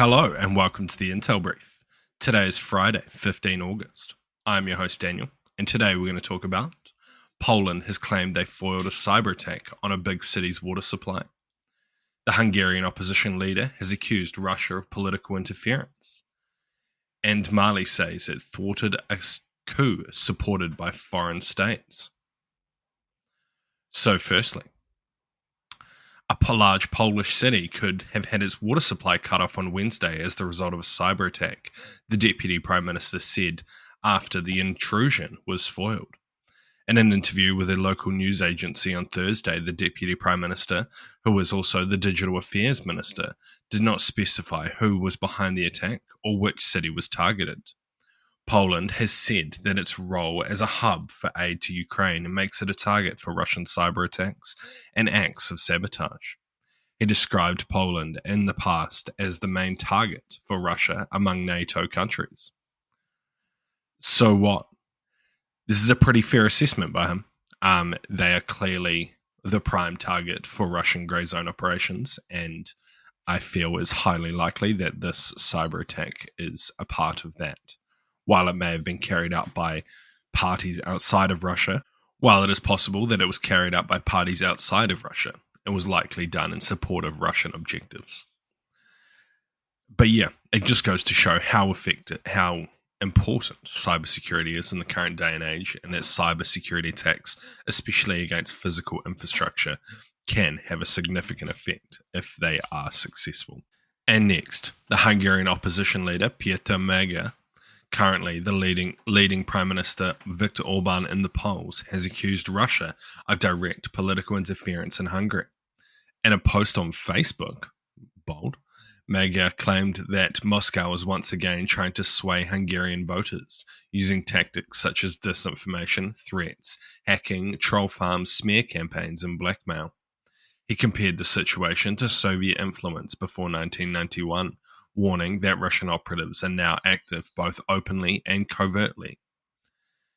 Hello and welcome to the Intel Brief. Today is Friday, 15 August. I'm your host Daniel, and today we're going to talk about Poland has claimed they foiled a cyber attack on a big city's water supply. The Hungarian opposition leader has accused Russia of political interference. And Mali says it thwarted a coup supported by foreign states. So firstly, a large Polish city could have had its water supply cut off on Wednesday as the result of a cyber attack, the Deputy Prime Minister said after the intrusion was foiled. In an interview with a local news agency on Thursday, the Deputy Prime Minister, who was also the Digital Affairs Minister, did not specify who was behind the attack or which city was targeted. Poland has said that its role as a hub for aid to Ukraine makes it a target for Russian cyber attacks and acts of sabotage. He described Poland in the past as the main target for Russia among NATO countries. So what? This is a pretty fair assessment by him. They are clearly the prime target for Russian grey zone operations, and I feel is highly likely that this cyber attack is a part of that. While it may have been carried out by parties outside of Russia, while it is possible that it was carried out by parties outside of Russia, it was likely done in support of Russian objectives. But yeah, it just goes to show how important cybersecurity is in the current day and age, and that cybersecurity attacks, especially against physical infrastructure, can have a significant effect if they are successful. And next, the Hungarian opposition leader, Péter Magyar, currently the leading Prime Minister Viktor Orban in the polls, has accused Russia of direct political interference in Hungary. In a post on Facebook, bold, Magyar claimed that Moscow was once again trying to sway Hungarian voters using tactics such as disinformation, threats, hacking, troll farms, smear campaigns, and blackmail. He compared the situation to Soviet influence before 1991, warning that Russian operatives are now active both openly and covertly.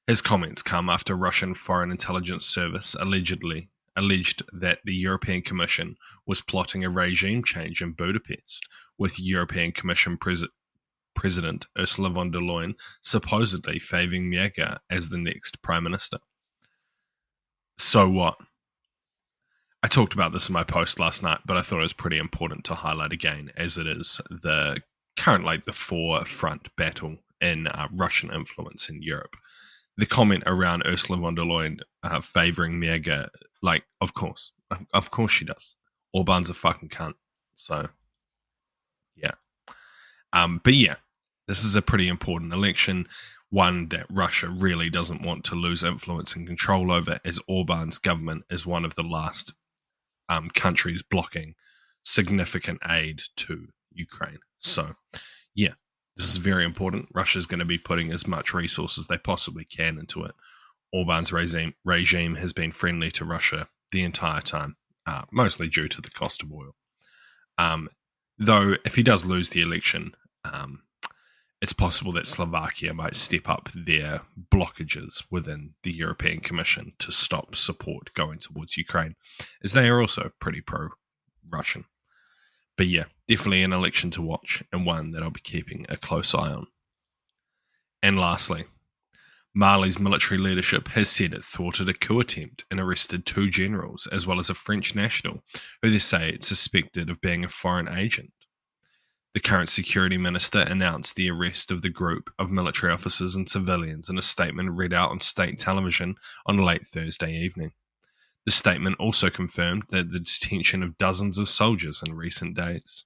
His comments come after Russian Foreign Intelligence Service alleged that the European Commission was plotting a regime change in Budapest, with European Commission President Ursula von der Leyen supposedly favouring Magyar as the next Prime Minister. So what? I talked about this in my post last night, but I thought it was pretty important to highlight again, as it is the forefront battle in Russian influence in Europe. The comment around Ursula von der Leyen favouring Magyar, of course she does. Orban's a fucking cunt. So, yeah. But yeah, this is a pretty important election, one that Russia really doesn't want to lose influence and control over, as Orban's government is one of the last countries blocking significant aid to Ukraine. So, yeah, this is very important. Russia's going to be putting as much resources they possibly can into it. Orban's regime has been friendly to Russia the entire time, mostly due to the cost of oil. Though, if he does lose the election, it's possible that Slovakia might step up their blockages within the European Commission to stop support going towards Ukraine, as they are also pretty pro-Russian. But yeah, definitely an election to watch, and one that I'll be keeping a close eye on. And lastly, Mali's military leadership has said it thwarted a coup attempt and arrested 2 generals, as well as a French national, who they say it's suspected of being a foreign agent. The current security minister announced the arrest of the group of military officers and civilians in a statement read out on state television on late Thursday evening. The statement also confirmed that the detention of dozens of soldiers in recent days.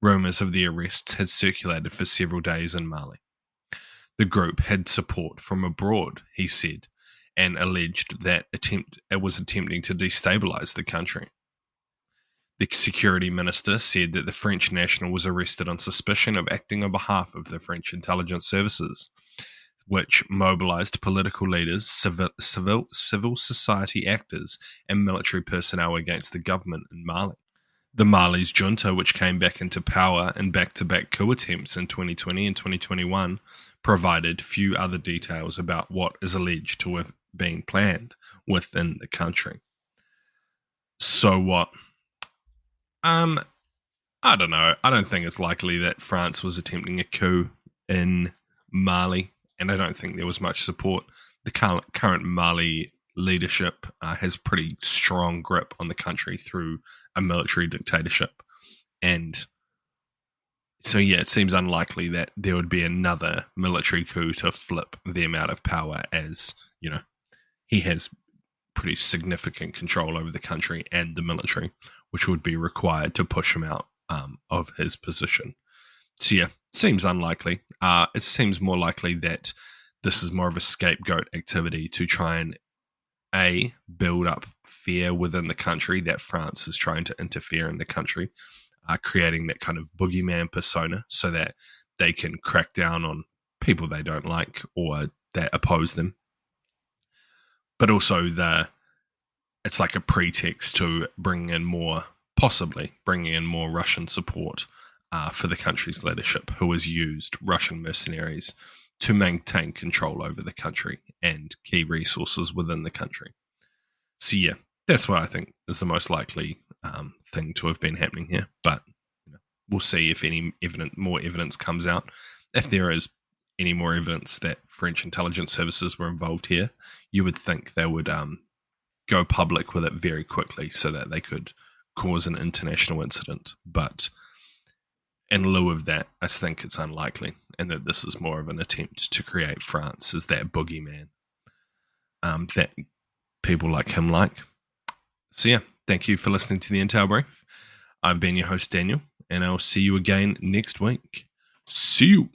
Rumours of the arrests had circulated for several days in Mali. The group had support from abroad, he said, and alleged that it was attempting to destabilise the country. The security minister said that the French national was arrested on suspicion of acting on behalf of the French intelligence services, which mobilized political leaders, civil society actors, and military personnel against the government in Mali. The Mali's junta, which came back into power in back-to-back coup attempts in 2020 and 2021, provided few other details about what is alleged to have been planned within the country. So what? I don't know. I don't think it's likely that France was attempting a coup in Mali, and I don't think there was much support. The current Mali leadership has pretty strong grip on the country through a military dictatorship, and so yeah, it seems unlikely that there would be another military coup to flip them out of power, as you know he has pretty significant control over the country and the military, which would be required to push him out of his position. So yeah, seems unlikely. It seems more likely that this is more of a scapegoat activity to try and build up fear within the country that France is trying to interfere in the country, creating that kind of boogeyman persona so that they can crack down on people they don't like or that oppose them. But also it's like a pretext to possibly bringing in more Russian support for the country's leadership, who has used Russian mercenaries to maintain control over the country and key resources within the country. So yeah, that's what I think is the most likely thing to have been happening here. But we'll see if any more evidence comes out. If there is any more evidence that French intelligence services were involved here, you would think they would go public with it very quickly so that they could cause an international incident. But in lieu of that, I think it's unlikely, and that this is more of an attempt to create France as that boogeyman that people like him like. So yeah, thank you for listening to the Intel Brief. I've been your host, Daniel, and I'll see you again next week. See you.